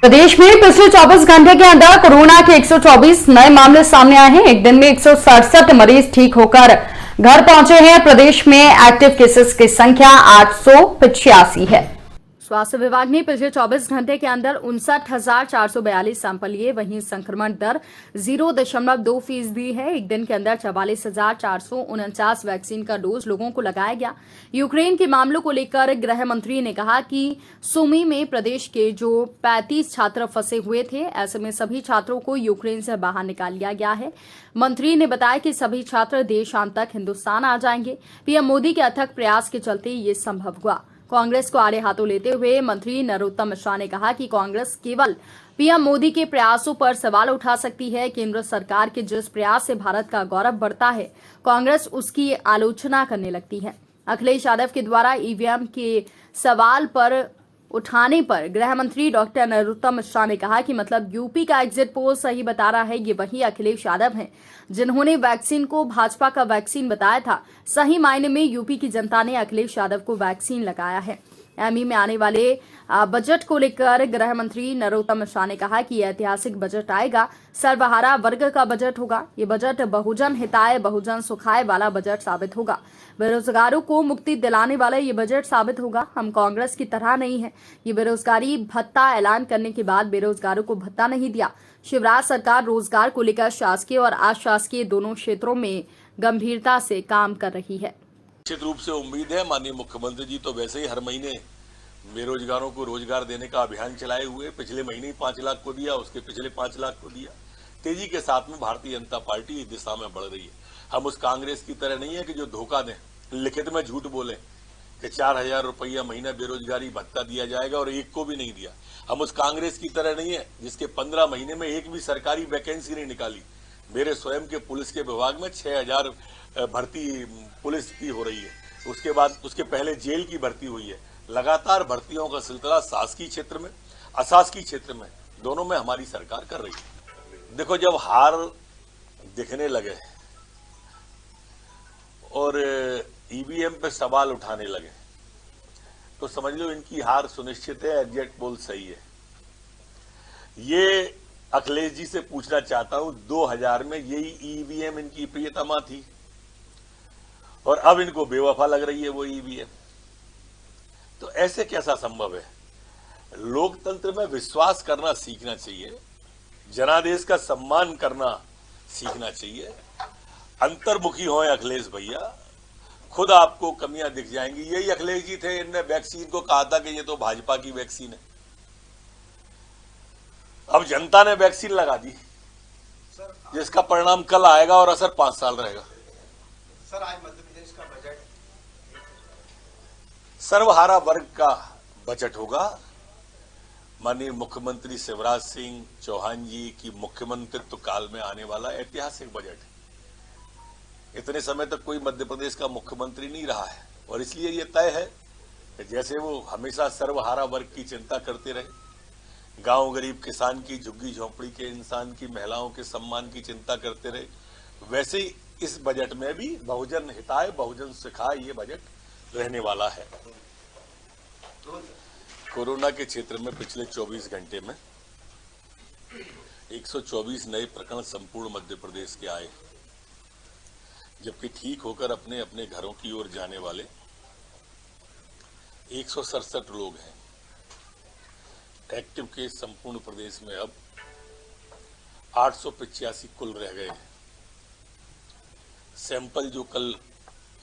प्रदेश में पिछले 24 घंटे के अंदर कोरोना के 124 नए मामले सामने आए हैं। एक दिन में 167 मरीज ठीक होकर घर पहुंचे हैं। प्रदेश में एक्टिव केसेस की संख्या 885 है। स्वास्थ्य विभाग ने पिछले 24 घंटे के अंदर 59,442 सैंपल लिए। वहीं संक्रमण दर 0.2% है। एक दिन के अंदर 44,449 वैक्सीन का डोज लोगों को लगाया गया। यूक्रेन के मामलों को लेकर गृह मंत्री ने कहा कि सुमी में प्रदेश के जो 35 छात्र फंसे हुए थे, ऐसे में सभी छात्रों को यूक्रेन से बाहर निकाल लिया गया है। मंत्री ने बताया कि सभी छात्र देर शाम तक हिंदुस्तान आ जाएंगे। पीएम मोदी के अथक प्रयास के चलते ये संभव हुआ। कांग्रेस को आड़े हाथों लेते हुए मंत्री नरोत्तम मिश्रा ने कहा कि कांग्रेस केवल पीएम मोदी के प्रयासों पर सवाल उठा सकती है। केंद्र सरकार के जिस प्रयास से भारत का गौरव बढ़ता है, कांग्रेस उसकी आलोचना करने लगती है। अखिलेश यादव के द्वारा ईवीएम के सवाल पर उठाने पर गृह मंत्री डॉक्टर नरोत्तम मिश्रा ने कहा कि मतलब यूपी का एग्जिट पोल सही बता रहा है। ये वही अखिलेश यादव हैं जिन्होंने वैक्सीन को भाजपा का वैक्सीन बताया था। सही मायने में यूपी की जनता ने अखिलेश यादव को वैक्सीन लगाया है। एमई में आने वाले बजट को लेकर गृह मंत्री नरोत्तम मिश्रा ने कहा कि यह ऐतिहासिक बजट आएगा। सर्वहारा वर्ग का बजट होगा। ये बजट बहुजन हिताय बहुजन सुखाय वाला बजट साबित होगा। बेरोजगारों को मुक्ति दिलाने वाला ये बजट साबित होगा। हम कांग्रेस की तरह नहीं है। ये बेरोजगारी भत्ता ऐलान करने के बाद बेरोजगारों को भत्ता नहीं दिया। शिवराज सरकार रोजगार को लेकर शासकीय और अशासकीय दोनों क्षेत्रों में गंभीरता से काम कर रही है। निश्चित रूप से उम्मीद है माननीय मुख्यमंत्री जी तो वैसे ही हर महीने बेरोजगारों को रोजगार देने का अभियान चलाए हुए। पिछले महीने ही 5 लाख को दिया, उसके पिछले 5 लाख को दिया। तेजी के साथ में भारतीय जनता पार्टी इस दिशा में बढ़ रही है। हम उस कांग्रेस की तरह नहीं है कि जो धोखा दें, लिखित में झूठ बोले कि 4,000 रुपया महीना बेरोजगारी भत्ता दिया जाएगा और एक को भी नहीं दिया। हम उस कांग्रेस की तरह नहीं है जिसके 15 महीने में एक भी सरकारी वैकेंसी नहीं निकाली। मेरे स्वयं के पुलिस के विभाग में 6,000 भर्ती पुलिस की हो रही है। उसके बाद उसके पहले जेल की भर्ती हुई है। लगातार भर्तियों का सिलसिला शासकीय क्षेत्र में, अशासकीय क्षेत्र में, दोनों में हमारी सरकार कर रही है। देखो, जब हार दिखने लगे और ईवीएम पे सवाल उठाने लगे तो समझ लो इनकी हार सुनिश्चित है। एग्जिट पोल सही है। ये अखिलेश जी से पूछना चाहता हूं, 2000 में यही ईवीएम इनकी प्रियतमा थी और अब इनको बेवफा लग रही है वो ईवीएम। तो ऐसे कैसा संभव है? लोकतंत्र में विश्वास करना सीखना चाहिए। जनादेश का सम्मान करना सीखना चाहिए। अंतर्मुखी हों अखिलेश भैया, खुद आपको कमियां दिख जाएंगी। यही अखिलेश जी थे, इनने वैक्सीन को कहा था कि ये तो भाजपा की वैक्सीन है। अब जनता ने वैक्सीन लगा दी जिसका परिणाम कल आएगा और असर 5 साल रहेगा। सर, आज मध्य प्रदेश का बजट सर्वहारा वर्ग का बजट होगा। माननीय मुख्यमंत्री शिवराज सिंह चौहान जी की मुख्यमंत्रित्व काल में आने वाला ऐतिहासिक बजट है। इतने समय तक कोई मध्य प्रदेश का मुख्यमंत्री नहीं रहा है और इसलिए यह तय है कि जैसे वो हमेशा सर्वहारा वर्ग की चिंता करते रहे, गांव गरीब किसान की, झुग्गी झोंपड़ी के इंसान की, महिलाओं के सम्मान की चिंता करते रहे, वैसे ही इस बजट में भी बहुजन हिताय बहुजन सुखाय ये बजट रहने वाला है। कोरोना के क्षेत्र में पिछले 24 घंटे में 124 नए प्रकरण संपूर्ण मध्य प्रदेश के आए, जबकि ठीक होकर अपने अपने घरों की ओर जाने वाले 167 लोग हैं। एक्टिव केस संपूर्ण प्रदेश में अब 885 कुल रह गए हैं। सैंपल जो कल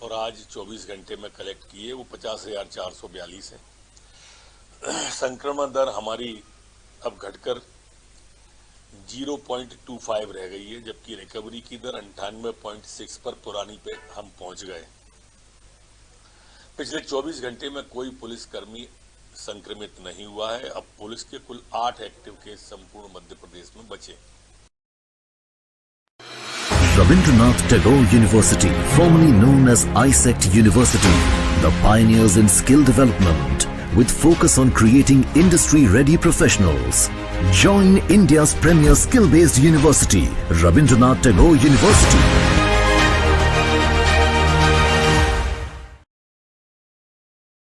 और आज 24 घंटे में कलेक्ट किए वो 50,442 है। संक्रमण दर हमारी अब घटकर 0.25 रह गई है, जबकि रिकवरी की दर 98.6 पर पुरानी पे हम पहुंच गए। पिछले 24 घंटे में कोई पुलिसकर्मी संक्रमित नहीं हुआ है। अब पुलिस के कुल 8 एक्टिव केस संपूर्ण मध्य प्रदेश में बचे। Rabindranath Tagore University, formerly known as ISECT University, the pioneers in skill development with focus on creating industry-ready professionals. Join India's premier skill-based university, Rabindranath Tagore University.